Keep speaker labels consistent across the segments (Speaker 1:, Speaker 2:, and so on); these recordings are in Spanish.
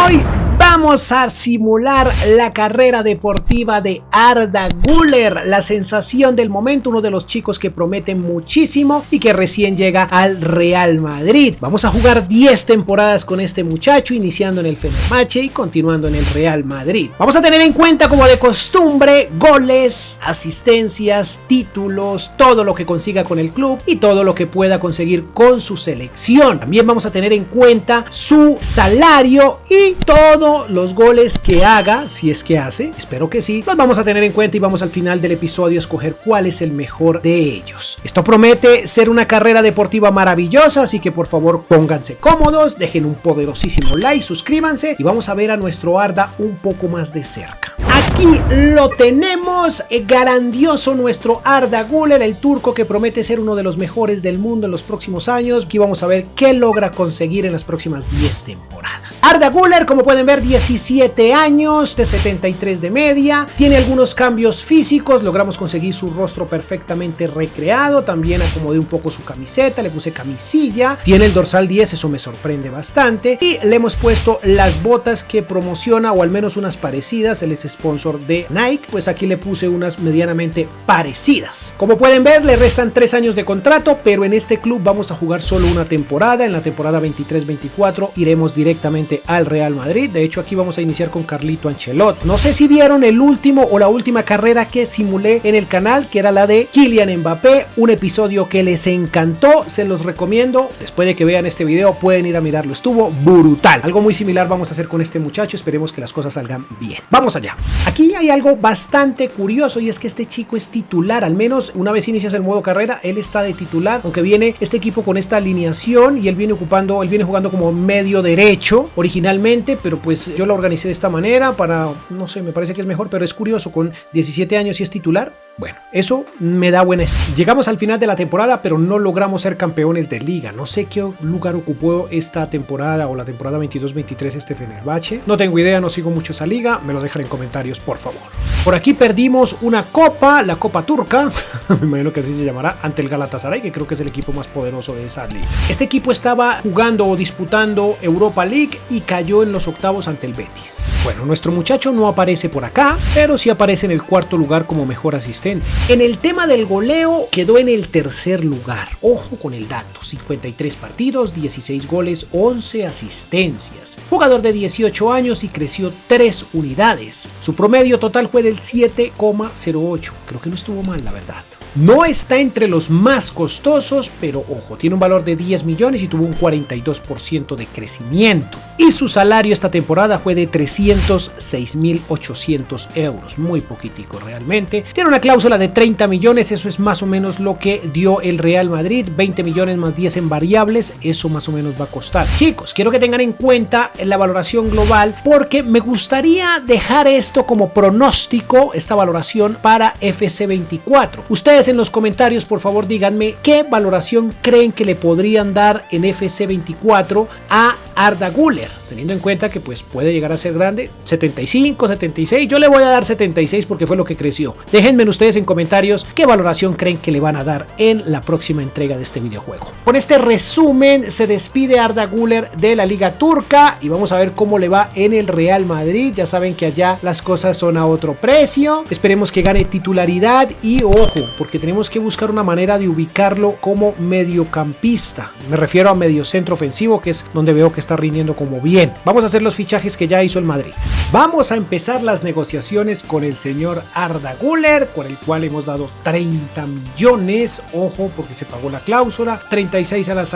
Speaker 1: Hoy vamos a simular la carrera deportiva de Arda Güler, la sensación del momento, uno de los chicos que prometen muchísimo y que recién llega al Real Madrid. Vamos a jugar 10 temporadas con este muchacho, iniciando en el Fenerbahce y continuando en el Real Madrid. Vamos a tener en cuenta, como de costumbre, goles, asistencias, títulos, todo lo que consiga con el club y todo lo que pueda conseguir con su selección. También vamos a tener en cuenta su salario y todo los goles que haga, si es que hace, espero que sí, los vamos a tener en cuenta y vamos al final del episodio a escoger cuál es el mejor de ellos. Esto promete ser una carrera deportiva maravillosa, así que por favor pónganse cómodos, dejen un poderosísimo like, suscríbanse y vamos a ver a nuestro Arda un poco más de cerca. Aquí lo tenemos, grandioso nuestro Arda Güler, el turco que promete ser uno de los mejores del mundo en los próximos años. Aquí vamos a ver qué logra conseguir en las próximas 10 temporadas. Arda Güler, como pueden ver, 17 años, de 73 de media, tiene algunos cambios físicos, logramos conseguir su rostro perfectamente recreado, también acomodé un poco su camiseta, le puse camisilla, tiene el dorsal 10, eso me sorprende bastante, y le hemos puesto las botas que promociona, o al menos unas parecidas, él es sponsor de Nike, pues aquí le puse unas medianamente parecidas. Como pueden ver, le restan 3 años de contrato, pero en este club vamos a jugar solo una temporada, en la temporada 23-24 iremos directamente al Real Madrid. De hecho, aquí vamos a iniciar con Carlito Ancelotti. No sé si vieron el último o la última carrera que simulé en el canal, que era la de Kylian Mbappé, un episodio que les encantó, se los recomiendo. Después de que vean este video pueden ir a mirarlo, estuvo brutal. Algo muy similar vamos a hacer con este muchacho, esperemos que las cosas salgan bien. Vamos allá. Aquí hay algo bastante curioso y es que este chico es titular, al menos una vez inicias el modo carrera, él está de titular, aunque viene este equipo con esta alineación y él viene jugando como medio derecho originalmente, pero pues yo lo organicé de esta manera para, no sé, me parece que es mejor, pero es curioso, con 17 años y es titular. Bueno, eso me da buena espina. Llegamos al final de la temporada, pero no logramos ser campeones de liga. No sé qué lugar ocupó esta temporada o la temporada 22-23 este Fenerbahce. No tengo idea, no sigo mucho esa liga. Me lo dejan en comentarios, por favor. Por aquí perdimos una copa, la Copa Turca, me imagino que así se llamará, ante el Galatasaray, que creo que es el equipo más poderoso de esa liga. Este equipo estaba jugando o disputando Europa League y cayó en los octavos ante el Betis. Bueno, nuestro muchacho no aparece por acá, pero sí aparece en el cuarto lugar como mejor asistente. En el tema del goleo quedó en el tercer lugar. Ojo con el dato: 53 partidos, 16 goles, 11 asistencias. Jugador de 18 años y creció 3 unidades. Su promedio total fue del 7,08. Creo que no estuvo mal, la verdad. No está entre los más costosos, pero ojo, tiene un valor de 10 millones y tuvo un 42% de crecimiento. Y su salario esta temporada fue de 306.800 euros, muy poquitico realmente. Tiene una cláusula de 30 millones, eso es más o menos lo que dio el Real Madrid, 20 millones más 10 en variables, eso más o menos va a costar. Chicos, quiero que tengan en cuenta la valoración global, porque me gustaría dejar esto como pronóstico, esta valoración para FC24. Ustedes en los comentarios, por favor, díganme qué valoración creen que le podrían dar en FC24 a Arda Güler, teniendo en cuenta que pues puede llegar a ser grande. 75, 76, yo le voy a dar 76 porque fue lo que creció. Déjenme ustedes en comentarios qué valoración creen que le van a dar en la próxima entrega de este videojuego. Con este resumen se despide Arda Güler de la Liga Turca y vamos a ver cómo le va en el Real Madrid. Ya saben que allá las cosas son a otro precio, esperemos que gane titularidad y ojo, porque tenemos que buscar una manera de ubicarlo como mediocampista. Me refiero a mediocentro ofensivo, que es donde veo que está rindiendo como bien. Vamos a hacer los fichajes que ya hizo el Madrid. Vamos a empezar las negociaciones con el señor Arda Güler, con el cual hemos dado 30 millones. Ojo, porque se pagó la cláusula. 36 a la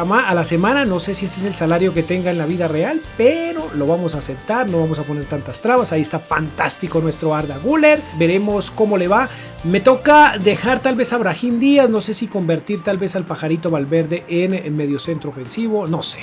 Speaker 1: semana. No sé si ese es el salario que tenga en la vida real, pero lo vamos a aceptar. No vamos a poner tantas trabas. Ahí está fantástico nuestro Arda Güler. Veremos cómo le va. Me toca dejar tal vez a Brahim Díaz, no sé si convertir tal vez al Pajarito Valverde en mediocentro ofensivo, no sé.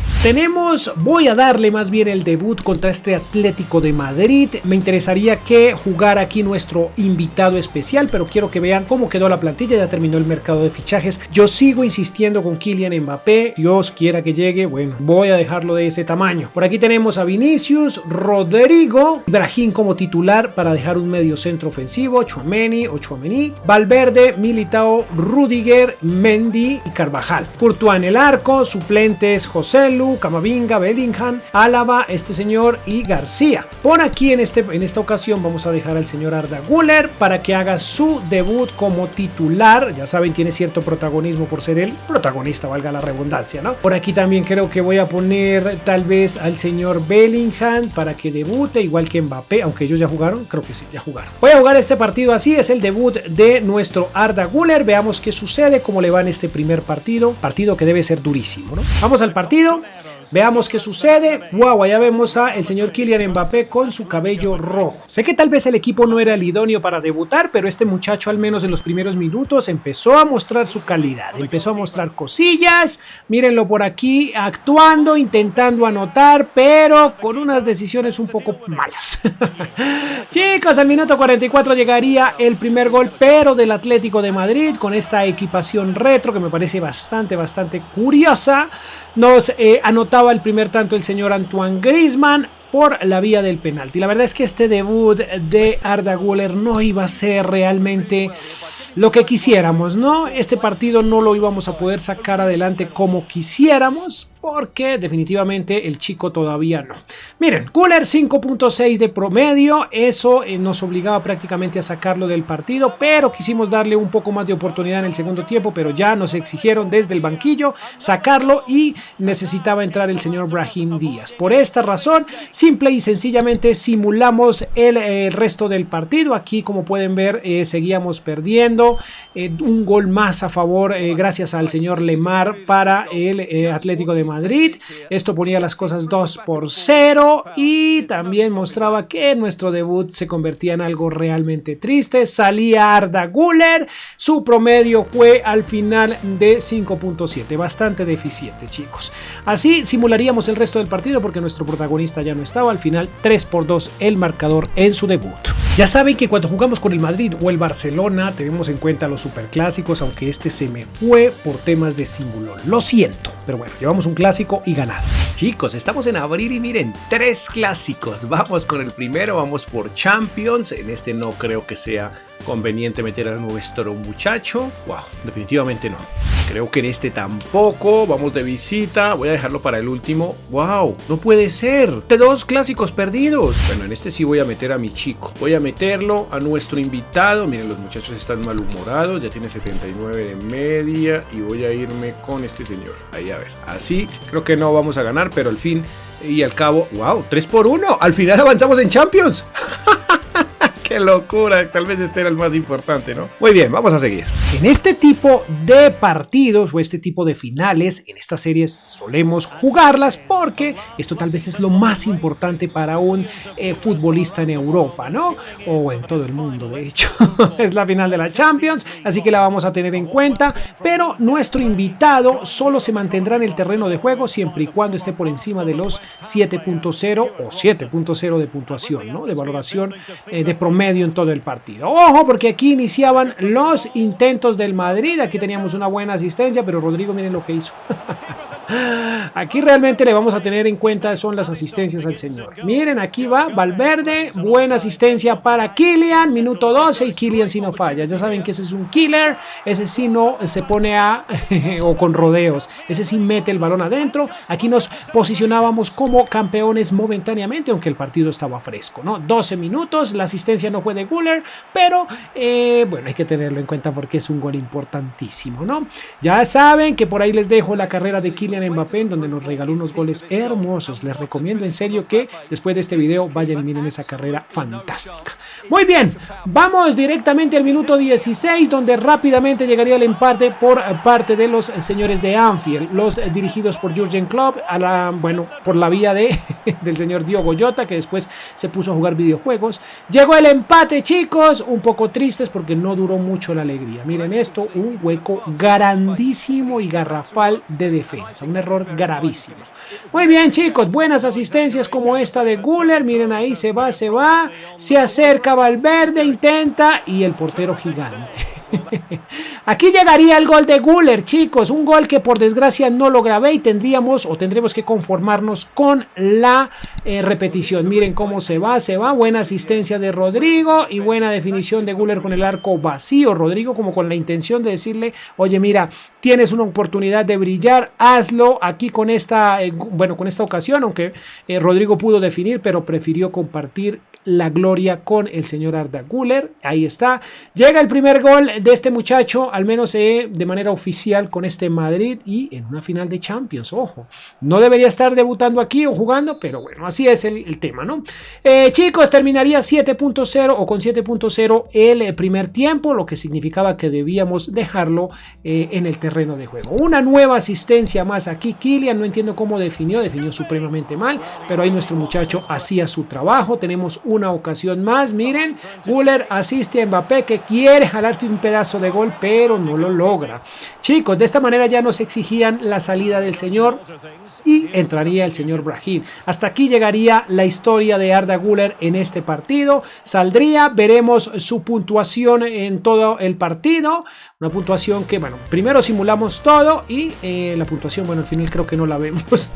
Speaker 1: Voy a darle más bien el debut contra este Atlético de Madrid. Me interesaría que jugara aquí nuestro invitado especial, pero quiero que vean cómo quedó la plantilla. Ya terminó el mercado de fichajes. Yo sigo insistiendo con Kylian Mbappé, Dios quiera que llegue. Bueno, voy a dejarlo de ese tamaño. Por aquí tenemos a Vinicius, Rodrigo, Brahim como titular para dejar un mediocentro ofensivo, Tchouaméni Tchouaméni, Valverde, Militao, Rudiger, Mendy y Carvajal. Courtois en el arco, suplentes Joselu, Camavinga, Bellingham, Álava, este señor y García. Por aquí en esta ocasión vamos a dejar al señor Arda Güler para que haga su debut como titular. Ya saben, tiene cierto protagonismo por ser el protagonista, valga la redundancia, ¿no? Por aquí también creo que voy a poner tal vez al señor Bellingham para que debute, igual que Mbappé, aunque ellos ya jugaron, creo que sí, ya jugaron. Voy a jugar este partido así, es el debut de nuestro Arda Güler. Veamos qué sucede, cómo le va en este primer partido que debe ser durísimo, ¿no? Vamos al partido. Veamos qué sucede. Wow, allá vemos a el señor Kylian Mbappé con su cabello rojo. Sé que tal vez el equipo no era el idóneo para debutar, pero este muchacho al menos en los primeros minutos empezó a mostrar su calidad, empezó a mostrar cosillas. Mírenlo por aquí actuando, intentando anotar, pero con unas decisiones un poco malas. Chicos, al minuto 44 llegaría el primer gol, pero del Atlético de Madrid, con esta equipación retro que me parece bastante curiosa. Nos anotaba el primer tanto el señor Antoine Griezmann por la vía del penalti. La verdad es que este debut de Arda Güler no iba a ser realmente lo que quisiéramos, ¿no? Este partido no lo íbamos a poder sacar adelante como quisiéramos, porque definitivamente el chico todavía no. Miren, Güler 5.6 de promedio, eso nos obligaba prácticamente a sacarlo del partido, pero quisimos darle un poco más de oportunidad en el segundo tiempo, pero ya nos exigieron desde el banquillo sacarlo y necesitaba entrar el señor Brahim Díaz. Por esta razón, simple y sencillamente simulamos el resto del partido. Aquí, como pueden ver, seguíamos perdiendo. Un gol más a favor gracias al señor Lemar para el Atlético de Madrid. Esto ponía las cosas 2-0 y también mostraba que nuestro debut se convertía en algo realmente triste. Salía Arda Güler, su promedio fue al final de 5.7, bastante deficiente, chicos. Así simularíamos el resto del partido porque nuestro protagonista ya no estaba. Al final 3-2 el marcador en su debut. Ya saben que cuando jugamos con el Madrid o el Barcelona tenemos en cuenta los superclásicos, aunque este se me fue por temas de símbolo. Lo siento, pero bueno, llevamos un clásico y ganado. Chicos, estamos en abril y miren, 3 clásicos. Vamos con el primero, vamos por Champions. En este no creo que sea conveniente meter a nuestro muchacho. Wow, definitivamente no. Creo que en este tampoco. Vamos de visita. Voy a dejarlo para el último. Wow, no puede ser. De 2 clásicos perdidos. Bueno, en este sí voy a meter a mi chico. Voy a meterlo a nuestro invitado. Miren, los muchachos están malhumorados. Ya tiene 79 de media. Y voy a irme con este señor. Ahí, a ver. Así creo que no vamos a ganar, pero al fin y al cabo, wow, 3-1. Al final avanzamos en Champions. ¡Qué locura! Tal vez este era el más importante, ¿no? Muy bien, vamos a seguir. En este tipo de partidos o este tipo de finales, en estas series solemos jugarlas porque esto tal vez es lo más importante para un futbolista en Europa, ¿no? O en todo el mundo, de hecho. Es la final de la Champions, así que la vamos a tener en cuenta, pero nuestro invitado solo se mantendrá en el terreno de juego siempre y cuando esté por encima de los 7.0 o 7.0 de puntuación, ¿no? De valoración de promedio en todo el partido. Ojo, porque aquí iniciaban los intentos del Madrid. Aquí teníamos una buena asistencia, pero Rodrigo, miren lo que hizo. Aquí realmente le vamos a tener en cuenta son las asistencias al señor. Miren, aquí va Valverde, buena asistencia para Kylian, minuto 12 y Kylian sí no falla. Ya saben que ese es un killer, ese sí no se pone o con rodeos, ese sí mete el balón adentro. Aquí nos posicionábamos como campeones momentáneamente, aunque el partido estaba fresco, ¿no? 12 minutos, la asistencia no fue de Güler, pero bueno, hay que tenerlo en cuenta porque es un gol importantísimo, ¿no? Ya saben que por ahí les dejo la carrera de Kylian Mbappé, en donde nos regaló unos goles hermosos. Les recomiendo en serio que después de este video vayan y miren esa carrera fantástica. Muy bien, vamos directamente al minuto 16, donde rápidamente llegaría el empate por parte de los señores de Anfield, los dirigidos por Jürgen Klopp, por la vía del señor Diogo Jota, que después se puso a jugar videojuegos. Llegó el empate, chicos, un poco tristes porque no duró mucho la alegría. Miren esto, un hueco grandísimo y garrafal de defensa, un error gravísimo. Muy bien, chicos, buenas asistencias como esta de Güler. Miren ahí, se va, se acerca Valverde, intenta y el portero gigante. Aquí llegaría el gol de Güler, chicos, un gol que por desgracia no lo grabé y tendremos que conformarnos con la repetición. Miren cómo se va, buena asistencia de Rodrigo y buena definición de Güler con el arco vacío. Rodrigo como con la intención de decirle, oye mira, tienes una oportunidad de brillar, hazlo aquí con esta ocasión, aunque Rodrigo pudo definir, pero prefirió compartir la gloria con el señor Arda Güler. Ahí está, llega el primer gol de este muchacho, al menos de manera oficial con este Madrid y en una final de Champions. Ojo, no debería estar debutando aquí o jugando, pero bueno, así es el tema, ¿no? Chicos, terminaría 7.0 o con 7.0 el primer tiempo, lo que significaba que debíamos dejarlo en el terreno de juego. Una nueva asistencia más aquí, Kylian, no entiendo cómo definió supremamente mal, pero ahí nuestro muchacho hacía su trabajo. Tenemos una ocasión más, miren, Güler asiste a Mbappé que quiere jalarse un pedazo de gol, pero no lo logra. Chicos, de esta manera ya nos exigían la salida del señor y entraría el señor Brahim. Hasta aquí llegaría la historia de Arda Güler en este partido. Saldría, veremos su puntuación en todo el partido. Una puntuación que, bueno, primero simulamos todo y la puntuación, bueno, al final creo que no la vemos.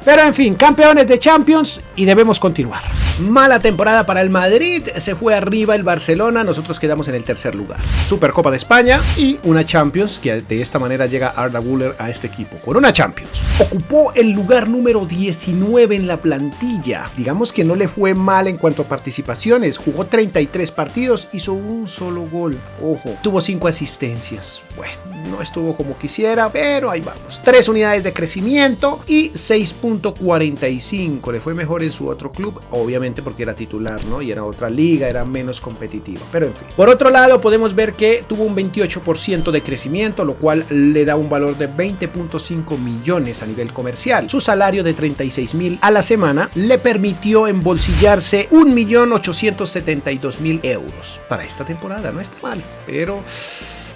Speaker 1: Pero en fin, campeones de Champions y debemos continuar. Mala temporada para el Madrid, se fue arriba el Barcelona, nosotros quedamos en el tercer lugar. Supercopa de España y una Champions, que de esta manera llega Arda Güler a este equipo. Con una Champions. Ocupó el lugar número 19 en la plantilla. Digamos que no le fue mal en cuanto a participaciones. Jugó 33 partidos, hizo un solo gol. Ojo, tuvo 5 asistencias. Bueno, no estuvo como quisiera, pero ahí vamos. 3 unidades de crecimiento y 6.45. Le fue mejor en su otro club, obviamente porque era titular, ¿no? Y era otra liga, era menos competitiva. Pero en fin. Por otro lado, podemos ver que tuvo un 28% de crecimiento, lo cual le da un valor de 20.5 millones a nivel comercial. Su salario de 36.000 a la semana le permitió embolsillarse 1.872.000 euros. Para esta temporada no está mal, pero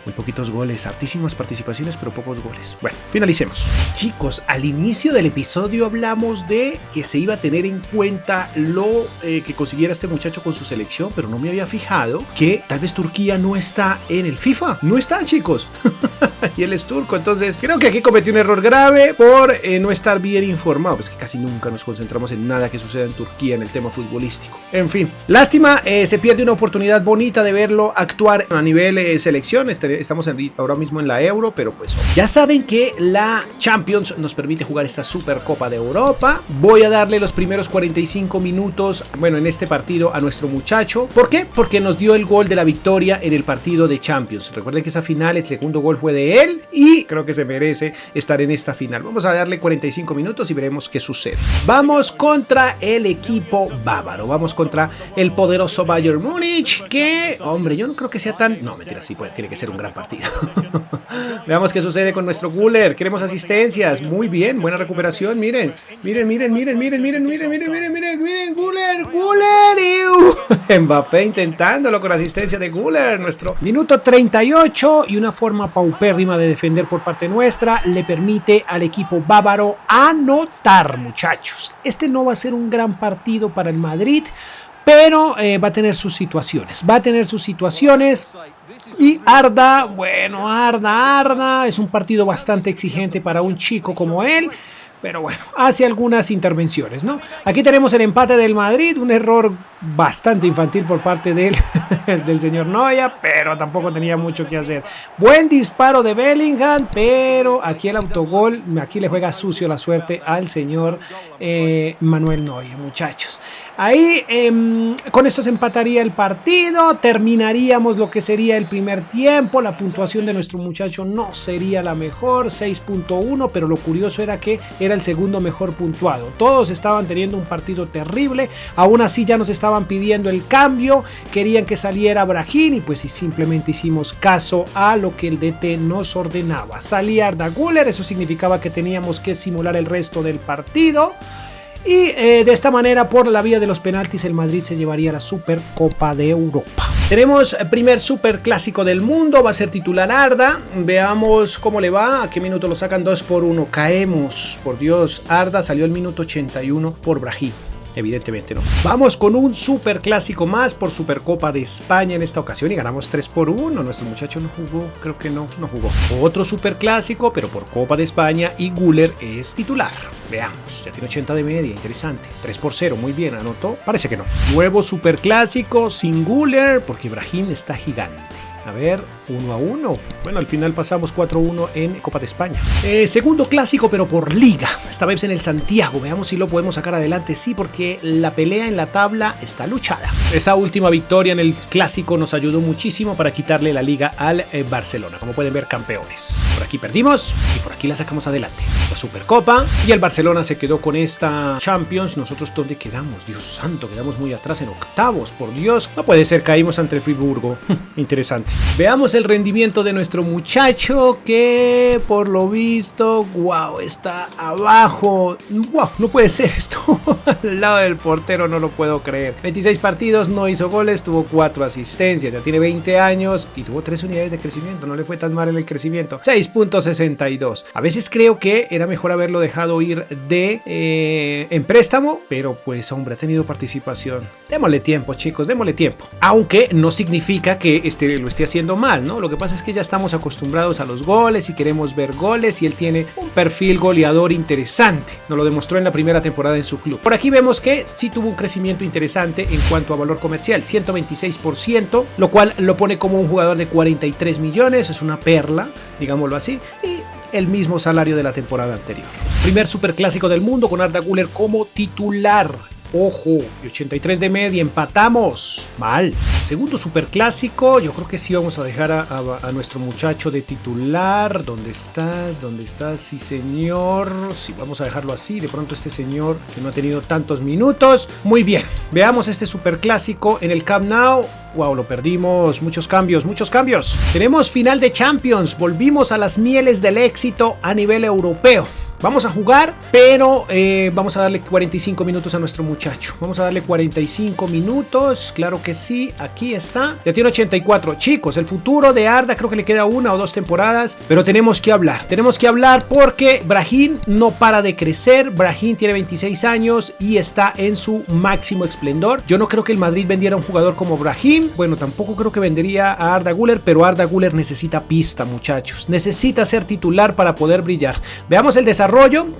Speaker 1: muy poquitos goles, hartísimas participaciones, pero pocos goles. Bueno, finalicemos. Chicos, al inicio del episodio hablamos de que se iba a tener en cuenta lo que consiguiera este muchacho con su selección, pero no me había fijado que tal vez Turquía no está en el FIFA. No está, chicos. Y él es turco, entonces creo que aquí cometió un error grave por no estar bien informado. Pues que casi nunca nos concentramos en nada que suceda en Turquía en el tema futbolístico. En fin, lástima, se pierde una oportunidad bonita de verlo actuar a nivel selección. Estamos ahora mismo en la Euro, pero pues ya saben que la Champions nos permite jugar esta Supercopa de Europa. Voy a darle los primeros 45 minutos, bueno, en este partido a nuestro muchacho. ¿Por qué? Porque nos dio el gol de la victoria en el partido de Champions. Recuerden que esa final, el segundo gol fue de él y creo que se merece estar en esta final. Vamos a darle 45 minutos y veremos qué sucede. Vamos contra el equipo bávaro, vamos contra el poderoso Bayern Múnich, que, hombre, yo no creo que sea tan... No, mentira, sí, tiene que ser un gran partido. Veamos qué sucede con nuestro Güler. Queremos asistencias. Muy bien, buena recuperación. Miren, Güler. Mbappé intentándolo con asistencia de Güler. Nuestro minuto 38 y una forma paupérrima de defender por parte nuestra le permite al equipo bávaro anotar, muchachos. Este no va a ser un gran partido para el Madrid, pero va a tener sus situaciones. Y Arda, bueno, Arda es un partido bastante exigente para un chico como él, pero bueno, hace algunas intervenciones, ¿no? Aquí tenemos el empate del Madrid, un error bastante infantil por parte del señor Neuer, pero tampoco tenía mucho que hacer. Buen disparo de Bellingham, pero aquí el autogol, aquí le juega sucio la suerte al señor Manuel Neuer, muchachos. Ahí con esto se empataría el partido, terminaríamos lo que sería el primer tiempo. La puntuación de nuestro muchacho no sería la mejor, 6.1, pero lo curioso era que era el segundo mejor puntuado. Todos estaban teniendo un partido terrible, aún así ya nos estaban pidiendo el cambio, querían que saliera Brahim y pues simplemente hicimos caso a lo que el DT nos ordenaba. Salía Arda Güler, eso significaba que teníamos que simular el resto del partido. Y de esta manera, por la vía de los penaltis, el Madrid se llevaría la Supercopa de Europa. Tenemos el primer superclásico del mundo, va a ser titular Arda. Veamos cómo le va, a qué minuto lo sacan. 2-1, caemos, por Dios. Arda salió el minuto 81 por Brahim. evidentemente no. Vamos con un super clásico más por Supercopa de España en esta ocasión y ganamos 3-1. Nuestro muchacho no jugó, creo que no jugó. Otro super clásico, pero por Copa de España y Güler es titular. Veamos, ya tiene 80 de media, interesante. 3-0, muy bien, anotó. Parece que no. Nuevo super clásico sin Güler porque Brahim está gigante. A ver, 1-1. Bueno, al final pasamos 4-1 en Copa de España. Segundo clásico, pero por liga. Esta vez en el Santiago. Veamos si lo podemos sacar adelante. Sí, porque la pelea en la tabla está luchada. Esa última victoria en el clásico nos ayudó muchísimo para quitarle la liga al Barcelona. Como pueden ver, campeones. Por aquí perdimos y por aquí la sacamos adelante. La Supercopa y el Barcelona se quedó con esta Champions. Nosotros, ¿dónde quedamos? Dios santo, quedamos muy atrás en octavos. Por Dios, no puede ser, caímos ante el Friburgo. Interesante. Veamos el rendimiento de nuestro muchacho que por lo visto, wow, está abajo. Wow, no puede ser esto. Al lado del portero, no lo puedo creer. 26 partidos, no hizo goles, tuvo 4 asistencias, ya tiene 20 años y tuvo 3 unidades de crecimiento. No le fue tan mal en el crecimiento. 6.62. A veces creo que era mejor haberlo dejado ir en préstamo, pero pues hombre, ha tenido participación. Démosle tiempo, chicos, démosle tiempo. Aunque no significa que lo esté haciendo mal, ¿no? Lo que pasa es que ya estamos acostumbrados a los goles y queremos ver goles y él tiene un perfil goleador interesante. Nos lo demostró en la primera temporada en su club. Por aquí vemos que sí tuvo un crecimiento interesante en cuanto a valor comercial, 126%, lo cual lo pone como un jugador de 43 millones, es una perla, digámoslo así, y el mismo salario de la temporada anterior. Primer superclásico del mundo con Arda Güler como titular. Ojo, 83 de media, empatamos. Mal. Segundo superclásico, yo creo que sí vamos a dejar a nuestro muchacho de titular. ¿Dónde estás? ¿Dónde estás? Sí, señor. Sí, vamos a dejarlo así. De pronto este señor que no ha tenido tantos minutos. Muy bien. Veamos este superclásico en el Camp Nou. Wow, lo perdimos. Muchos cambios, muchos cambios. Tenemos final de Champions. Volvimos a las mieles del éxito a nivel europeo. Vamos a jugar, pero vamos a darle 45 minutos a nuestro muchacho. Vamos a darle 45 minutos, claro que sí, aquí está. Ya tiene 84. Chicos, el futuro de Arda creo que le queda 1 o 2 temporadas, pero tenemos que hablar porque Brahim no para de crecer. Brahim tiene 26 años y está en su máximo esplendor. Yo no creo que el Madrid vendiera a un jugador como Brahim. Bueno, tampoco creo que vendería a Arda Güler, pero Arda Güler necesita pista, muchachos. Necesita ser titular para poder brillar. Veamos el desarrollo,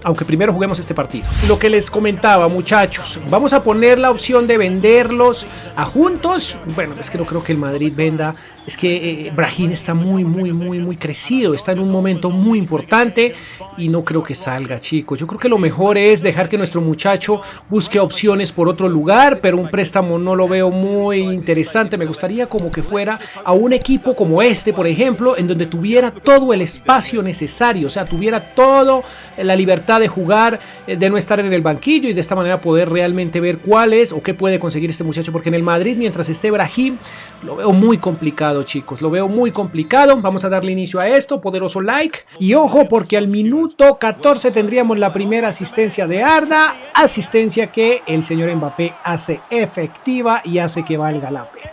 Speaker 1: aunque primero juguemos este partido. Lo que les comentaba, muchachos, vamos a poner la opción de venderlos a juntos. Bueno, es que no creo que el Madrid venda. Es que Brahim está muy crecido, está en un momento muy importante y no creo que salga, chicos. Yo creo que lo mejor es dejar que nuestro muchacho busque opciones por otro lugar, pero un préstamo no lo veo muy interesante. Me gustaría como que fuera a un equipo como este, por ejemplo, en donde tuviera todo el espacio necesario, o sea, tuviera todo la libertad de jugar, de no estar en el banquillo y de esta manera poder realmente ver cuál es o qué puede conseguir este muchacho, porque en el Madrid, mientras esté Brahim, lo veo muy complicado, chicos, lo veo muy complicado. Vamos a darle inicio a esto, poderoso like y ojo porque al minuto 14 tendríamos la primera asistencia de Arda, asistencia que el señor Mbappé hace efectiva y hace que valga la pena.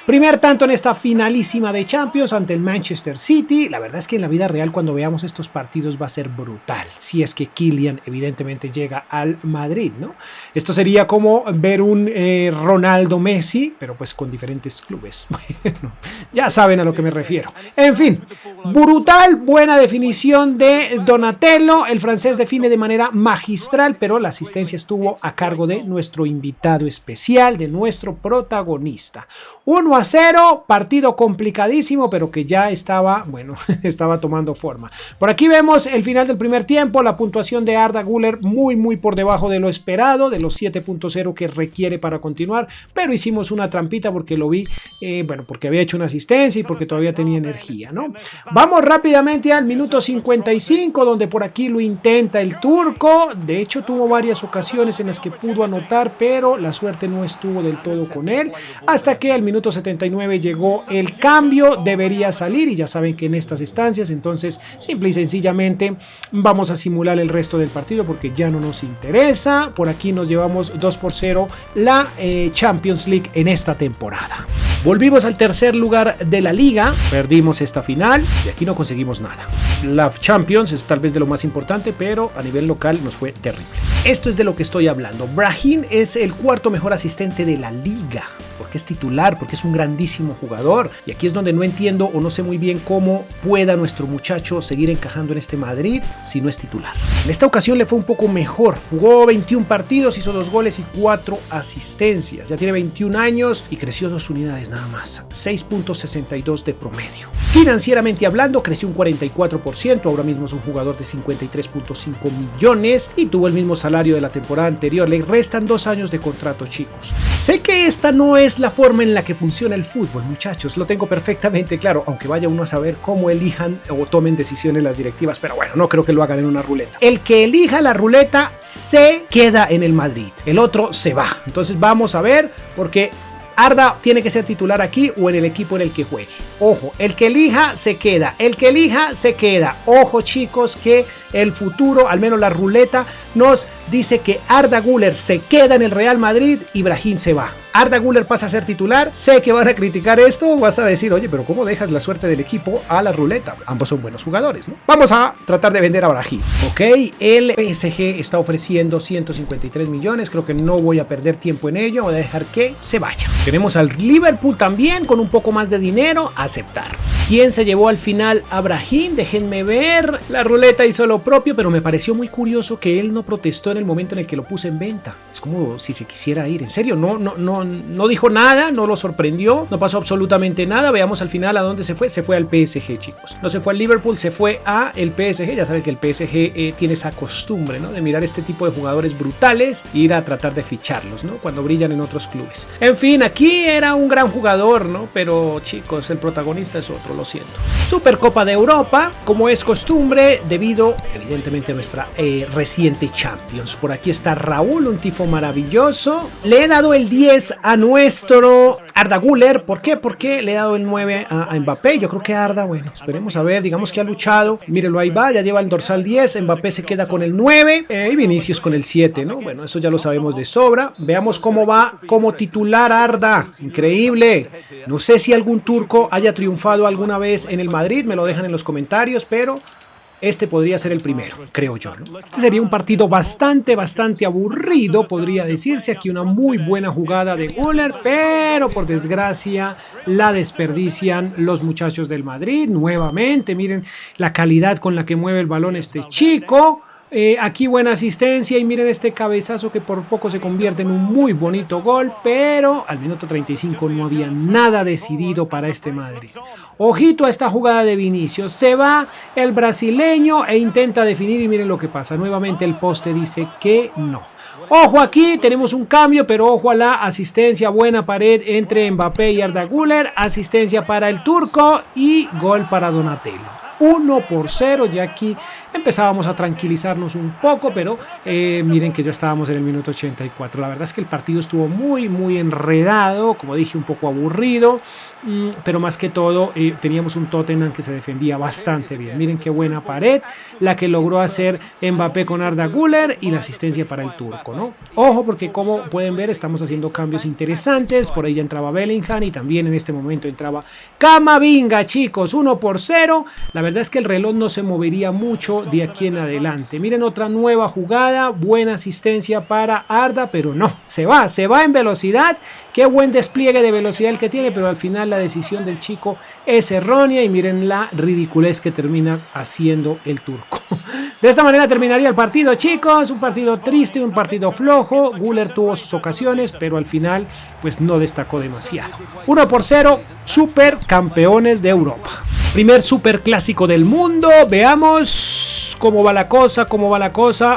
Speaker 1: Primer tanto en esta finalísima de Champions ante el Manchester City. La verdad es que en la vida real cuando veamos estos partidos va a ser brutal. Si es que Kylian evidentemente llega al Madrid, ¿no? Esto sería como ver un Ronaldo Messi, pero pues con diferentes clubes. Bueno, ya saben a lo que me refiero. En fin, brutal, buena definición de Donatello. El francés define de manera magistral, pero la asistencia estuvo a cargo de nuestro invitado especial, de nuestro protagonista. 1-0, partido complicadísimo, pero que ya estaba, bueno, estaba tomando forma. Por aquí vemos el final del primer tiempo, la puntuación de Arda Güler muy por debajo de lo esperado, de los 7.0 que requiere para continuar, pero hicimos una trampita porque lo vi, bueno, porque había hecho una asistencia y porque todavía tenía energía, ¿no? Vamos rápidamente al minuto 55, donde por aquí lo intenta el turco. De hecho, tuvo varias ocasiones en las que pudo anotar, pero la suerte no estuvo del todo con él, hasta que al minuto 79 llegó el cambio, debería salir y ya saben que en estas estancias entonces simple y sencillamente vamos a simular el resto del partido porque ya no nos interesa. Por aquí nos llevamos 2-0 la Champions League en esta temporada. Volvimos al tercer lugar de la liga, perdimos esta final y aquí no conseguimos nada. La Champions es tal vez de lo más importante, pero a nivel local nos fue terrible. Esto es de lo que estoy hablando. Brahim es el cuarto mejor asistente de la liga, porque es titular, porque es un grandísimo jugador. Y aquí es donde no entiendo o no sé muy bien cómo pueda nuestro muchacho seguir encajando en este Madrid si no es titular. En esta ocasión le fue un poco mejor. Jugó 21 partidos, hizo 2 goles y 4 asistencias. Ya tiene 21 años y creció 2 unidades nada más. 6.62 de promedio. Financieramente hablando, creció un 44%. Ahora mismo es un jugador de 53.5 millones y tuvo el mismo salario de la temporada anterior. Le restan 2 años de contrato, chicos. Sé que esta no es la forma en la que funciona el fútbol, muchachos, lo tengo perfectamente claro, aunque vaya uno a saber cómo elijan o tomen decisiones las directivas, pero bueno, no creo que lo hagan en una ruleta. El que elija la ruleta se queda en el Madrid, el otro se va. Entonces vamos a ver, porque Arda tiene que ser titular aquí o en el equipo en el que juegue. Ojo, el que elija se queda, el que elija se queda. Ojo, chicos, que el futuro, al menos la ruleta, nos dice que Arda Güler se queda en el Real Madrid y Brahim se va. Arda Güler pasa a ser titular. Sé que van a criticar esto, vas a decir, oye, pero ¿cómo dejas la suerte del equipo a la ruleta? Ambos son buenos jugadores, ¿no? Vamos a tratar de vender a Brahim. Ok, el PSG está ofreciendo 153 millones, creo que no voy a perder tiempo en ello, voy a dejar que se vaya. Tenemos al Liverpool también con un poco más de dinero, aceptar. ¿Quién se llevó al final a Brahim? Déjenme ver. La ruleta hizo lo propio, pero me pareció muy curioso que él no protestó en el momento en el que lo puse en venta. Es como si se quisiera ir. En serio, no dijo nada, no lo sorprendió, no pasó absolutamente nada. Veamos al final a dónde se fue. Se fue al PSG, chicos. No se fue al Liverpool, se fue a el PSG. Ya saben que el PSG tiene esa costumbre, ¿no? De mirar este tipo de jugadores brutales e ir a tratar de ficharlos, ¿no? Cuando brillan en otros clubes. En fin, aquí era un gran jugador, ¿no? Pero, chicos, el protagonista es otro. Lo siento. Supercopa de Europa, como es costumbre, debido evidentemente a nuestra reciente Champions. Por aquí está Raúl, un tifo maravilloso. Le he dado el 10 a nuestro Arda Güler. ¿Por qué? Porque le he dado el 9 a Mbappé. Yo creo que Arda, bueno, esperemos a ver, digamos que ha luchado. Mírenlo, ahí va, ya lleva el dorsal 10. Mbappé se queda con el 9 y Vinicius con el 7, ¿no? Bueno, eso ya lo sabemos de sobra. Veamos cómo va como titular Arda. Increíble. No sé si algún turco haya triunfado alguna vez en el Madrid, me lo dejan en los comentarios, pero este podría ser el primero, creo yo, ¿no? Este sería un partido bastante aburrido, podría decirse. Aquí una muy buena jugada de Güler, pero por desgracia la desperdician los muchachos del Madrid. Nuevamente, miren la calidad con la que mueve el balón este chico. Aquí buena asistencia y miren este cabezazo que por poco se convierte en un muy bonito gol, pero al minuto 35 no había nada decidido para este Madrid. Ojito a esta jugada de Vinicius, se va el brasileño e intenta definir y miren lo que pasa. Nuevamente el poste dice que no. Ojo, aquí tenemos un cambio, pero ojo a la asistencia, buena pared entre Mbappé y Arda Güler, asistencia para el turco y gol para Donatello. 1-0, ya aquí empezábamos a tranquilizarnos un poco, pero miren que ya estábamos en el minuto 84. La verdad es que el partido estuvo muy enredado, como dije, un poco aburrido, pero más que todo teníamos un Tottenham que se defendía bastante bien. Miren qué buena pared la que logró hacer Mbappé con Arda Güler y la asistencia para el turco, ¿no? Ojo, porque como pueden ver estamos haciendo cambios interesantes. Por ahí ya entraba Bellingham y también en este momento entraba Camavinga, chicos. 1-0. La verdad es que el reloj no se movería mucho de aquí en adelante. Miren otra nueva jugada, buena asistencia para Arda, pero no, se va en velocidad. Qué buen despliegue de velocidad el que tiene, pero al final la decisión del chico es errónea y miren la ridiculez que termina haciendo el turco. De esta manera terminaría el partido, chicos. Un partido triste, un partido flojo. Güler tuvo sus ocasiones, pero al final pues no destacó demasiado. 1-0, super campeones de Europa. Primer superclásico del mundo. Veamos cómo va la cosa,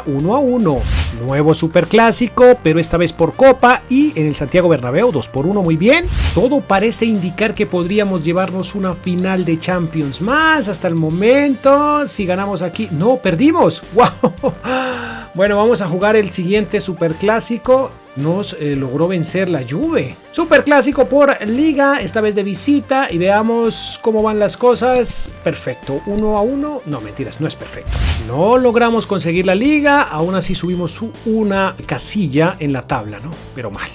Speaker 1: 1-1. Nuevo superclásico, pero esta vez por Copa y en el Santiago Bernabéu, 2-1, muy bien. Todo parece indicar que podríamos llevarnos una final de Champions más hasta el momento. Si ganamos aquí, no, perdimos. ¡Wow! Bueno, vamos a jugar el siguiente superclásico. Nos logró vencer la Juve. Superclásico por Liga, esta vez de visita, y veamos cómo van las cosas. Perfecto, 1-1. No, mentiras, no es perfecto. No logramos conseguir la Liga, aún así subimos una casilla en la tabla, ¿no? Pero mal.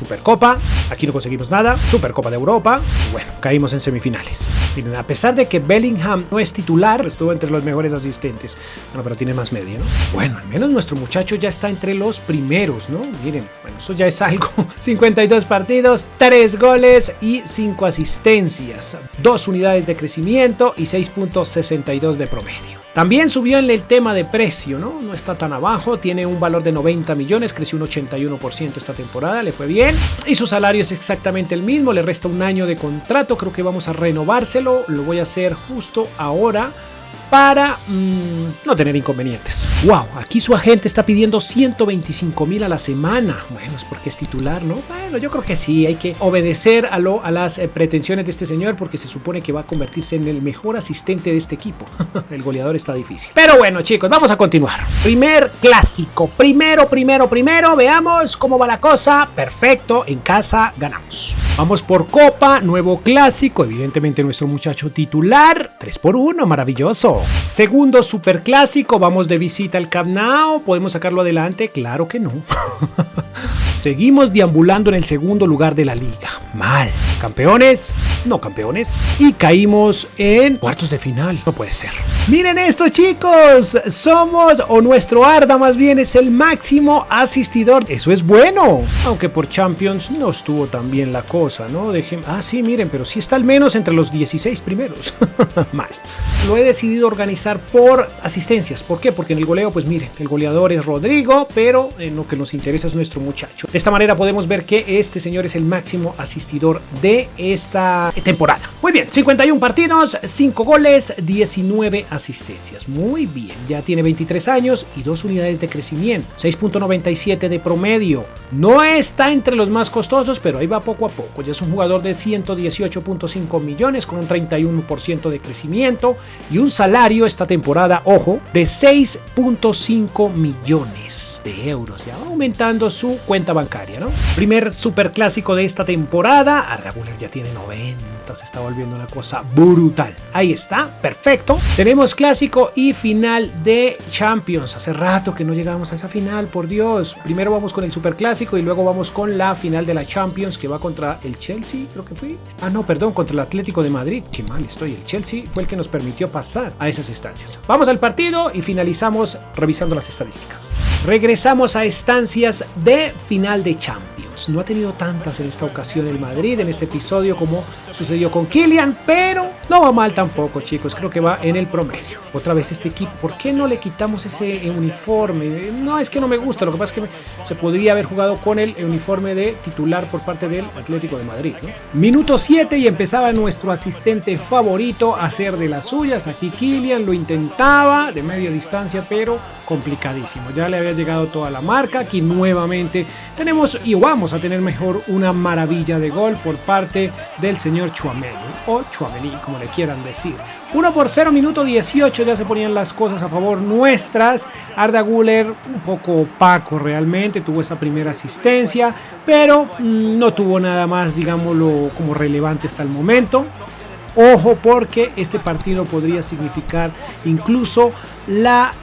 Speaker 1: Supercopa, aquí no conseguimos nada, Supercopa de Europa, y bueno, caímos en semifinales. Miren, a pesar de que Bellingham no es titular, estuvo entre los mejores asistentes. Bueno, pero tiene más media, ¿no? Bueno, al menos nuestro muchacho ya está entre los primeros, ¿no? Miren, bueno, eso ya es algo. 52 partidos, 3 goles y 5 asistencias, 2 unidades de crecimiento y 6.62 de promedio. También subió en el tema de precio, ¿no? No está tan abajo, tiene un valor de 90 millones, creció un 81% esta temporada, le fue bien. Y su salario es exactamente el mismo, le resta un año de contrato, creo que vamos a renovárselo, lo voy a hacer justo ahora para no tener inconvenientes. Wow, aquí su agente está pidiendo 125,000 a la semana. Bueno, es porque es titular, ¿no? Bueno, yo creo que sí, hay que obedecer a las pretensiones de este señor porque se supone que va a convertirse en el mejor asistente de este equipo. El goleador está difícil. Pero bueno, chicos, vamos a continuar. Primer clásico. Primero, veamos cómo va la cosa. Perfecto, en casa ganamos. Vamos por Copa, nuevo clásico, evidentemente nuestro muchacho titular, 3-1, maravilloso. Segundo superclásico, vamos de visita al Camp Nou, ¿podemos sacarlo adelante? Claro que no. Seguimos deambulando en el segundo lugar de la liga. Mal. Campeones, no campeones. Y caímos en cuartos de final. No puede ser. Miren esto, chicos. Somos, o nuestro Arda más bien, es el máximo asistidor. Eso es bueno. Aunque por Champions no estuvo tan bien la cosa, ¿no? Sí, miren, pero sí está al menos entre los 16 primeros. Mal. Lo he decidido organizar por asistencias. ¿Por qué? Porque en el goleo, pues miren, el goleador es Rodrigo, pero lo que nos interesa es nuestro muchacho. De esta manera podemos ver que este señor es el máximo asistidor de esta temporada. Muy bien, 51 partidos, 5 goles, 19 asistencias. Muy bien, ya tiene 23 años y 2 unidades de crecimiento, 6.97 de promedio. No está entre los más costosos, pero ahí va poco a poco. Ya es un jugador de 118.5 millones con un 31% de crecimiento y un salario esta temporada, ojo, de 6.5 millones de euros. Ya va aumentando su cuenta bancaria, ¿no? Primer superclásico de esta temporada. Arda Güler ya tiene 90, se está volviendo una cosa brutal. Ahí está, perfecto. Tenemos clásico y final de Champions. Hace rato que no llegamos a esa final, por Dios. Primero vamos con el superclásico y luego vamos con la final de la Champions que va contra el Chelsea, creo que fue. No, perdón, contra el Atlético de Madrid. Qué mal estoy. El Chelsea fue el que nos permitió pasar a esas instancias. Vamos al partido y finalizamos revisando las estadísticas. Regresamos a estancias de final de Champions. No ha tenido tantas en esta ocasión el Madrid en este episodio como sucedió con Kylian, pero no va mal tampoco, chicos. Creo que va en el promedio. Otra vez este equipo, ¿por qué no le quitamos ese uniforme? No, es que no me gusta, lo que pasa es que se podría haber jugado con el uniforme de titular por parte del Atlético de Madrid, ¿no? Minuto 7 y empezaba nuestro asistente favorito a hacer de las suyas. Aquí Kylian lo intentaba de media distancia, pero complicadísimo. Ya le había llegado toda la marca. Aquí nuevamente tenemos y vamos a tener mejor una maravilla de gol por parte del señor Tchouaméni o Tchouaméni, como le quieran decir. 1-0, minuto 18, ya se ponían las cosas a favor nuestras. Arda Güler un poco opaco realmente, tuvo esa primera asistencia, pero no tuvo nada más, digámoslo, como relevante hasta el momento. Ojo, porque este partido podría significar incluso la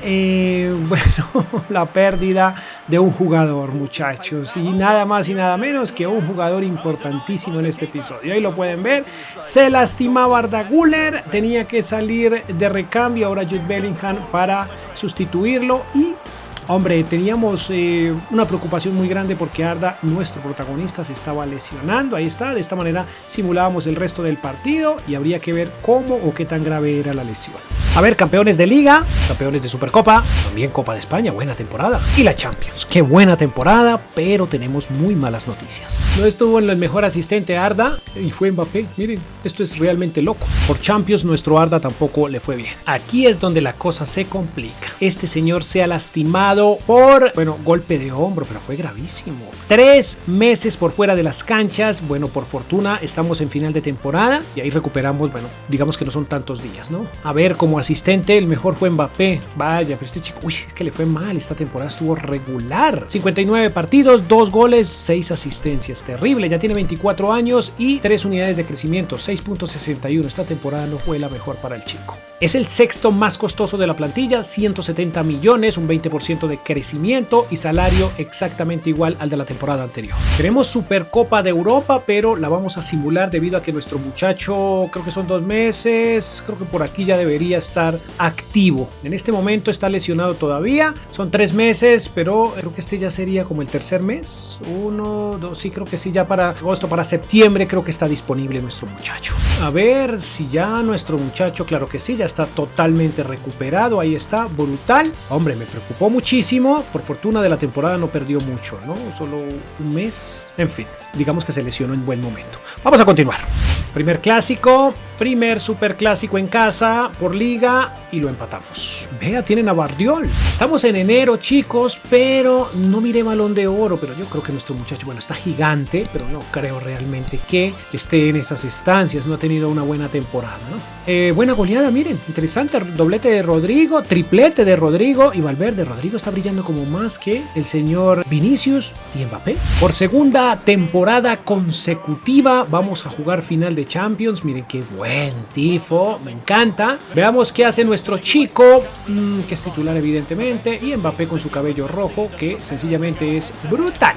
Speaker 1: pérdida de un jugador, muchachos, y nada más y nada menos que un jugador importantísimo en este episodio. Ahí lo pueden ver, se lastimaba Arda Güler, tenía que salir de recambio ahora Jude Bellingham para sustituirlo y hombre, teníamos una preocupación muy grande porque Arda, nuestro protagonista, se estaba lesionando. Ahí está, de esta manera simulábamos el resto del partido y habría que ver cómo o qué tan grave era la lesión. A ver, campeones de Liga, campeones de Supercopa, también Copa de España, buena temporada. Y la Champions, qué buena temporada, pero tenemos muy malas noticias. No estuvo en el mejor asistente Arda y fue Mbappé. Miren, esto es realmente loco. Por Champions nuestro Arda tampoco le fue bien. Aquí es donde la cosa se complica. Este señor se ha lastimado por, golpe de hombro, pero fue gravísimo. 3 meses por fuera de las canchas. Bueno, por fortuna estamos en final de temporada y ahí recuperamos, digamos que no son tantos días, ¿no? A ver cómo Como asistente, el mejor fue Mbappé. Vaya, pero este chico, uy, es que le fue mal. Esta temporada estuvo regular. 59 partidos, 2 goles, 6 asistencias. Terrible, ya tiene 24 años y 3 unidades de crecimiento, 6.61. Esta temporada no fue la mejor para el chico. Es el sexto más costoso de la plantilla, 170 millones, un 20% de crecimiento y salario exactamente igual al de la temporada anterior. Tenemos Supercopa de Europa, pero la vamos a simular debido a que nuestro muchacho, creo que son 2 meses, creo que por aquí ya debería estar activo. En este momento está lesionado todavía, son 3 meses, pero creo que este ya sería como el tercer mes. 1, 2, sí, creo que sí, ya para agosto, para septiembre creo que está disponible nuestro muchacho. A ver si ya nuestro muchacho, claro que sí, ya está totalmente recuperado, ahí está, brutal. Hombre, me preocupó muchísimo, por fortuna de la temporada no perdió mucho, ¿no? Solo un mes, en fin, digamos que se lesionó en buen momento. Vamos a continuar. Primer clásico, primer superclásico en casa por liga y lo empatamos. Vea, tienen a Bardiol. Estamos en enero, chicos, pero no miré Balón de Oro, pero yo creo que nuestro muchacho, bueno, está gigante, pero no creo realmente que esté en esas estancias, no ha tenido una buena temporada, ¿no? Buena goleada, miren, interesante, doblete de Rodrigo, triplete de Rodrigo y Valverde. Rodrigo está brillando como más que el señor Vinicius y Mbappé. Por segunda temporada consecutiva vamos a jugar final de Champions. Miren qué buen tifo, me encanta. Veamos qué hace nuestro chico, que es titular evidentemente, y Mbappé con su cabello rojo, que sencillamente es brutal.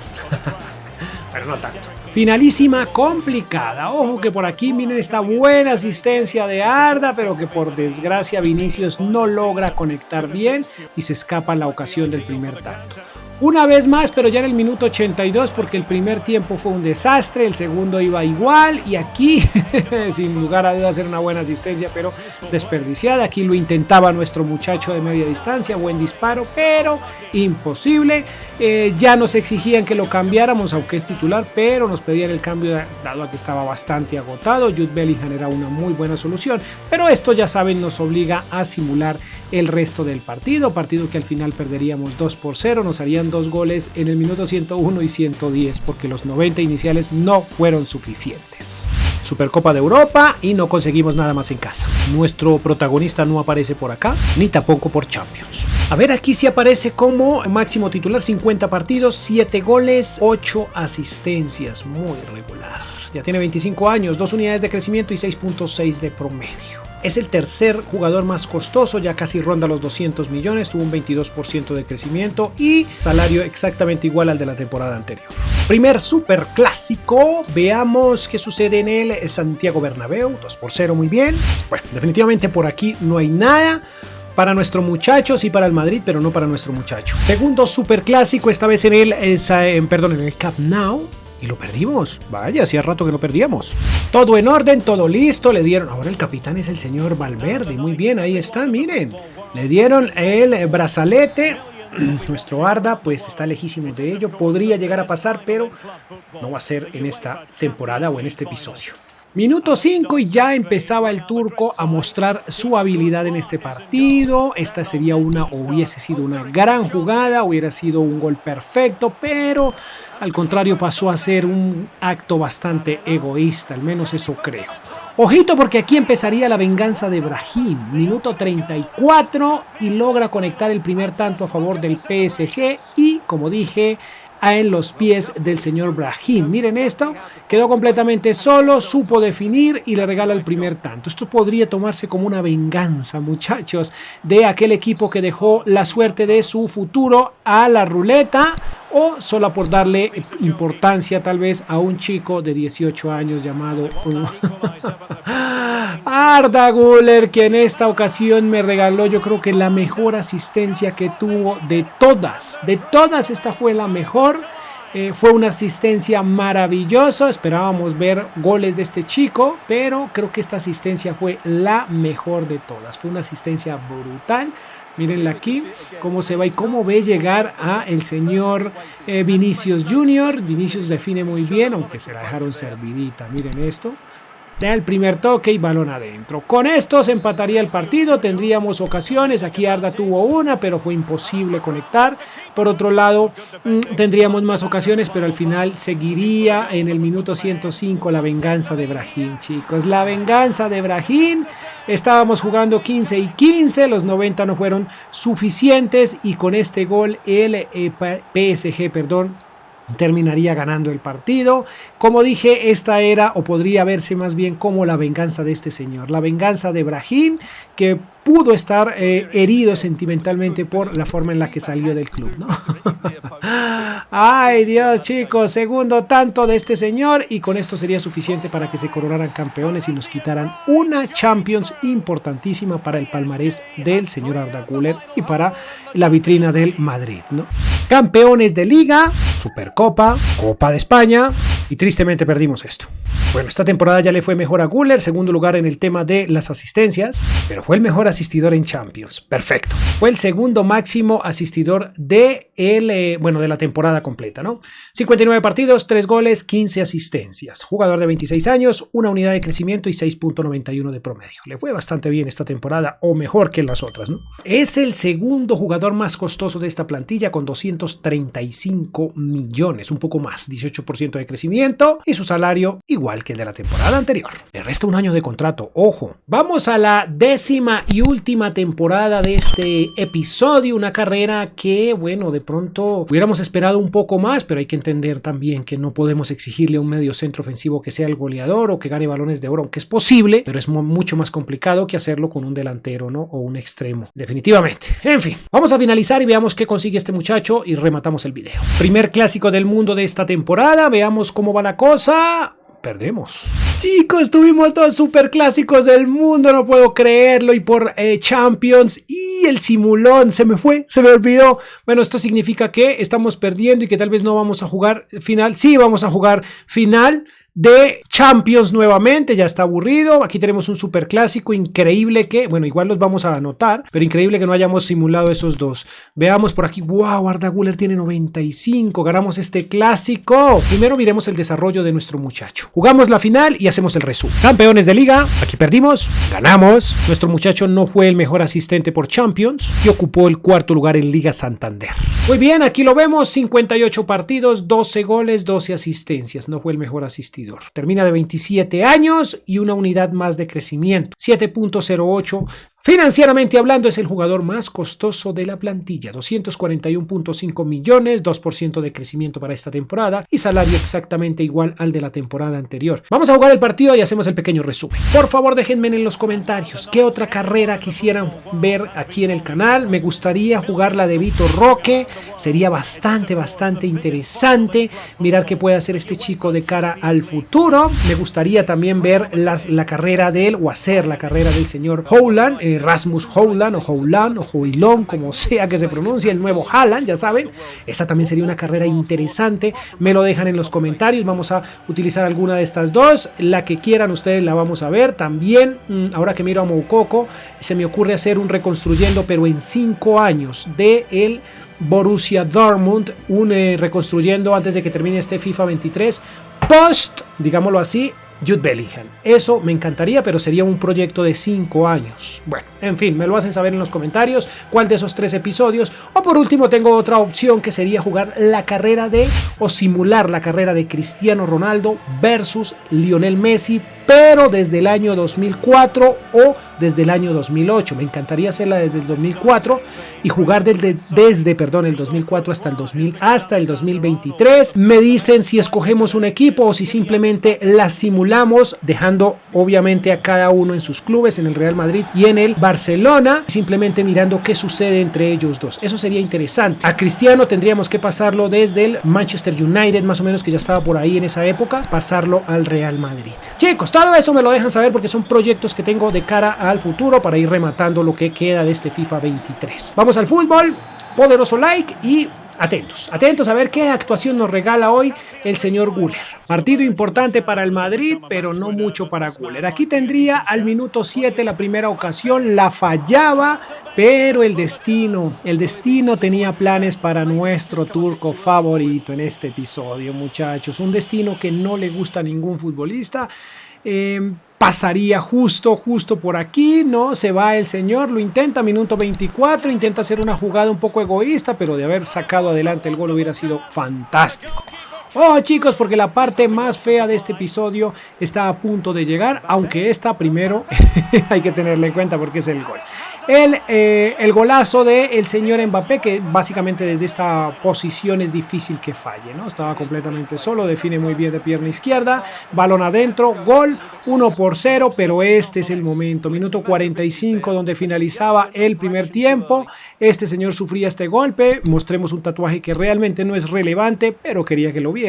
Speaker 1: Pero no tanto. Finalísima complicada. Ojo que por aquí miren esta buena asistencia de Arda, pero que por desgracia Vinicius no logra conectar bien y se escapa la ocasión del primer tanto. Una vez más, pero ya en el minuto 82, porque el primer tiempo fue un desastre, el segundo iba igual y aquí, sin lugar a dudas, era una buena asistencia, pero desperdiciada. Aquí lo intentaba nuestro muchacho de media distancia, buen disparo, pero imposible. Ya nos exigían que lo cambiáramos, aunque es titular, pero nos pedían el cambio dado a que estaba bastante agotado. Jude Bellingham era una muy buena solución, pero esto ya saben nos obliga a simular el resto del partido que al final perderíamos 2-0, nos harían 2 goles en el minuto 101 y 110 porque los 90 iniciales no fueron suficientes. Supercopa de Europa y no conseguimos nada más en casa. Nuestro protagonista no aparece por acá, ni tampoco por Champions. A ver, aquí sí aparece como máximo titular, 50 partidos, 7 goles, 8 asistencias, muy regular. Ya tiene 25 años, 2 unidades de crecimiento y 6.6 de promedio. Es el tercer jugador más costoso, ya casi ronda los 200 millones, tuvo un 22% de crecimiento y salario exactamente igual al de la temporada anterior. Primer superclásico, veamos qué sucede en el Santiago Bernabéu, 2-0, muy bien. Bueno, definitivamente por aquí no hay nada. Para nuestro muchacho, sí para el Madrid, pero no para nuestro muchacho. Segundo superclásico, esta vez en el Camp Nou. Y lo perdimos. Vaya, hacía rato que lo perdíamos. Todo en orden, todo listo. Le dieron. Ahora el capitán es el señor Valverde. Muy bien, ahí está, miren. Le dieron el brazalete. Nuestro Arda, pues está lejísimo de ello. Podría llegar a pasar, pero no va a ser en esta temporada o en este episodio. Minuto 5 y ya empezaba el turco a mostrar su habilidad en este partido. Esta sería hubiese sido una gran jugada, hubiera sido un gol perfecto, pero al contrario pasó a ser un acto bastante egoísta, al menos eso creo. Ojito porque aquí empezaría la venganza de Brahim. Minuto 34 y logra conectar el primer tanto a favor del PSG y, como dije, en los pies del señor Brahim. Miren esto, quedó completamente solo, supo definir y le regala el primer tanto. Esto podría tomarse como una venganza, muchachos, de aquel equipo que dejó la suerte de su futuro a la ruleta, o solo por darle importancia tal vez a un chico de 18 años llamado Arda Güler, que en esta ocasión me regaló, yo creo que la mejor asistencia que tuvo de todas esta fue la mejor. Fue una asistencia maravillosa, esperábamos ver goles de este chico, pero creo que esta asistencia fue la mejor de todas, fue una asistencia brutal. Mírenla aquí, cómo se va y cómo ve llegar a el señor Vinicius Junior. Vinicius define muy bien, aunque se la dejaron servidita, miren esto. del primer toque y balón adentro. Con esto se empataría el partido, tendríamos ocasiones, aquí Arda tuvo una, pero fue imposible conectar. Por otro lado, tendríamos más ocasiones, pero al final seguiría en el minuto 105 la venganza de Brahim, chicos, la venganza de Brahim. Estábamos jugando 15 y 15, los 90 no fueron suficientes y con este gol el PSG, terminaría ganando el partido. Como dije, esta era, o podría verse más bien como la venganza de este señor, la venganza de Brahim, que pudo estar herido sentimentalmente por la forma en la que salió del club, ¿no? Ay Dios, chicos, segundo tanto de este señor y con esto sería suficiente para que se coronaran campeones y nos quitaran una Champions importantísima para el palmarés del señor Arda Güler y para la vitrina del Madrid, ¿no? Campeones de Liga, Supercopa, Copa de España y tristemente perdimos esto. Bueno, esta temporada ya le fue mejor a Güler, segundo lugar en el tema de las asistencias, pero fue el mejor asistidor en Champions. Perfecto. Fue el segundo máximo asistidor de la temporada completa, ¿no? 59 partidos, 3 goles, 15 asistencias. Jugador de 26 años, una unidad de crecimiento y 6.91 de promedio. Le fue bastante bien esta temporada, o mejor que las otras, ¿no? Es el segundo jugador más costoso de esta plantilla con 235 millones, un poco más, 18% de crecimiento y su salario igual que el de la temporada anterior. Le resta un año de contrato, ojo. Vamos a la 10ª y última temporada de este episodio, una carrera que, bueno, de pronto hubiéramos esperado un poco más, pero hay que entender también que no podemos exigirle a un medio centro ofensivo que sea el goleador o que gane balones de oro, aunque es posible, pero es mucho más complicado que hacerlo con un delantero, ¿no? O un extremo, definitivamente. En fin, vamos a finalizar y veamos qué consigue este muchacho y rematamos el video. Primer clásico del mundo de esta temporada, veamos cómo va la cosa. Perdemos. Chicos, tuvimos 2 superclásicos del mundo, no puedo creerlo, y por Champions, y el simulón se me olvidó. Bueno, esto significa que estamos perdiendo y que tal vez no vamos a jugar final. Sí, vamos a jugar final de Champions nuevamente, ya está aburrido. Aquí tenemos un superclásico, increíble que, bueno, igual los vamos a anotar, pero increíble que no hayamos simulado esos dos. Veamos por aquí, wow, Arda Güler tiene 95, ganamos este clásico. Primero miremos el desarrollo de nuestro muchacho. Jugamos la final y hacemos el resumen. Campeones de liga, aquí perdimos, ganamos. Nuestro muchacho no fue el mejor asistente por Champions y ocupó el 4º lugar en Liga Santander. Muy bien, aquí lo vemos, 58 partidos, 12 goles, 12 asistencias, no fue el mejor asistidor. Termina de 27 años y una unidad más de crecimiento, 7.08. Financieramente hablando, es el jugador más costoso de la plantilla, 241.5 millones, 2% de crecimiento para esta temporada y salario exactamente igual al de la temporada anterior. Vamos a jugar el partido y hacemos el pequeño resumen. Por favor, déjenme en los comentarios qué otra carrera quisieran ver aquí en el canal. Me gustaría jugar la de Vitor Roque, sería bastante interesante mirar qué puede hacer este chico de cara al futuro. Me gustaría también ver la carrera de él o hacer la carrera del señor Haaland, Rasmus Haaland o Haaland o Hojlund, como sea que se pronuncie, el nuevo Haaland, ya saben. Esa también sería una carrera interesante. Me lo dejan en los comentarios. Vamos a utilizar alguna de estas dos. La que quieran ustedes la vamos a ver. También, ahora que miro a Moukoko, se me ocurre hacer un reconstruyendo, pero en 5 años de el Borussia Dortmund, reconstruyendo antes de que termine este FIFA 23, post, digámoslo así, Jude Bellingham. Eso me encantaría, pero sería un proyecto de 5 años. Bueno, en fin, me lo hacen saber en los comentarios cuál de esos 3 episodios. O por último tengo otra opción que sería jugar la carrera o simular la carrera de Cristiano Ronaldo versus Lionel Messi, pero desde el año 2004 o desde el año 2008. Me encantaría hacerla desde el 2004 y jugar desde el 2004 hasta el 2023. Me dicen si escogemos un equipo o si simplemente la simulamos, dejando obviamente a cada uno en sus clubes, en el Real Madrid y en el Barcelona, simplemente mirando qué sucede entre ellos dos. Eso sería interesante. A Cristiano tendríamos que pasarlo desde el Manchester United, más o menos, que ya estaba por ahí en esa época, pasarlo al Real Madrid. Chicos, todo eso me lo dejan saber porque son proyectos que tengo de cara al futuro para ir rematando lo que queda de este FIFA 23. Vamos al fútbol, poderoso like y atentos a ver qué actuación nos regala hoy el señor Güler. Partido importante para el Madrid, pero no mucho para Güler. Aquí tendría al minuto 7 la primera ocasión, la fallaba, pero el destino tenía planes para nuestro turco favorito en este episodio, muchachos. Un destino que no le gusta a ningún futbolista. pasaría justo por aquí, ¿no? Se va el señor, lo intenta, minuto 24, intenta hacer una jugada un poco egoísta, pero de haber sacado adelante el gol hubiera sido fantástico. Oh chicos, porque la parte más fea de este episodio está a punto de llegar, aunque esta primero hay que tenerla en cuenta porque es el gol. El golazo del señor Mbappé, que básicamente desde esta posición es difícil que falle, ¿no? Estaba completamente solo, define muy bien de pierna izquierda, balón adentro, gol, 1-0, pero este es el momento, minuto 45 donde finalizaba el primer tiempo, este señor sufría este golpe, mostremos un tatuaje que realmente no es relevante, pero quería que lo vieran.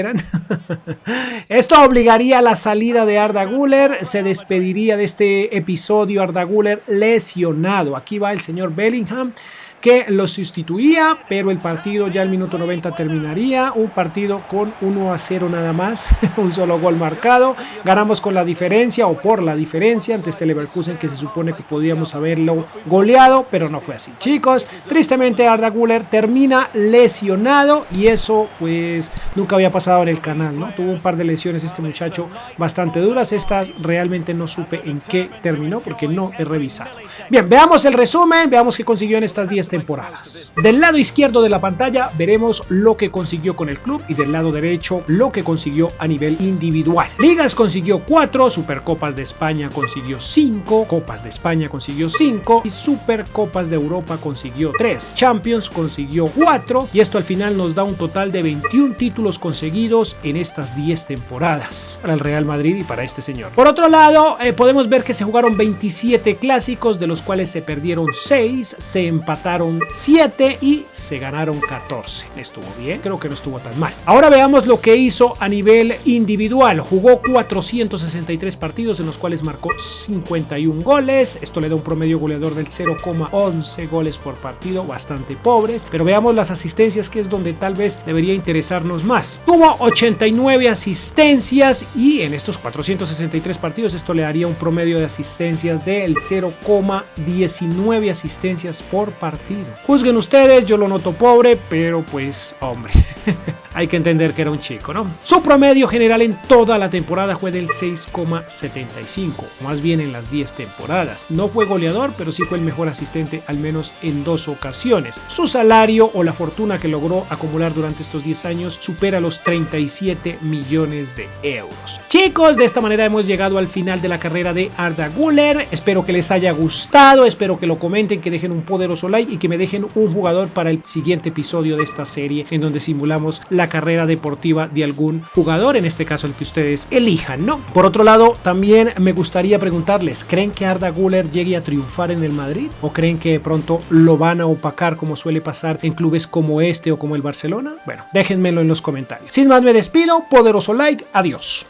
Speaker 1: Esto obligaría a la salida de Arda Güler, se despediría de este episodio Arda Güler lesionado. Aquí va el señor Bellingham, que lo sustituía, pero el partido ya al minuto 90 terminaría, un partido con 1-0 nada más, un solo gol marcado, ganamos con la diferencia o por la diferencia ante este Leverkusen que se supone que podíamos haberlo goleado, pero no fue así, chicos. Tristemente Arda Güler termina lesionado y eso pues nunca había pasado en el canal, ¿no? Tuvo un par de lesiones este muchacho bastante duras, estas realmente no supe en qué terminó porque no he revisado. Bien, veamos el resumen, veamos qué consiguió en estas 10 temporadas. Del lado izquierdo de la pantalla veremos lo que consiguió con el club y del lado derecho lo que consiguió a nivel individual. Ligas consiguió 4, Supercopas de España consiguió 5, Copas de España consiguió 5 y Supercopas de Europa consiguió 3, Champions consiguió 4 y esto al final nos da un total de 21 títulos conseguidos en estas 10 temporadas para el Real Madrid y para este señor. Por otro lado, podemos ver que se jugaron 27 clásicos, de los cuales se perdieron 6, se empataron 7 y se ganaron 14. Estuvo bien, creo que no estuvo tan mal. Ahora veamos lo que hizo a nivel individual. Jugó 463 partidos en los cuales marcó 51 goles. Esto le da un promedio goleador del 0,11 goles por partido, bastante pobres. Pero veamos las asistencias, que es donde tal vez debería interesarnos más. Tuvo 89 asistencias y en estos 463 partidos esto le daría un promedio de asistencias del 0,19 asistencias por partido. Juzguen ustedes, yo lo noto pobre, pero pues hombre, hay que entender que era un chico, ¿no? Su promedio general en toda la temporada fue del 6,75, más bien en las 10 temporadas. No fue goleador, pero sí fue el mejor asistente al menos en 2 ocasiones. Su salario o la fortuna que logró acumular durante estos 10 años supera los 37 millones de euros. Chicos, de esta manera hemos llegado al final de la carrera de Arda Güler. Espero que les haya gustado, espero que lo comenten, que dejen un poderoso like y que me dejen un jugador para el siguiente episodio de esta serie en donde simulamos la carrera deportiva de algún jugador, en este caso el que ustedes elijan, ¿no? Por otro lado, también me gustaría preguntarles, ¿creen que Arda Güler llegue a triunfar en el Madrid? ¿O creen que de pronto lo van a opacar como suele pasar en clubes como este o como el Barcelona? Bueno, déjenmelo en los comentarios. Sin más me despido, poderoso like, adiós.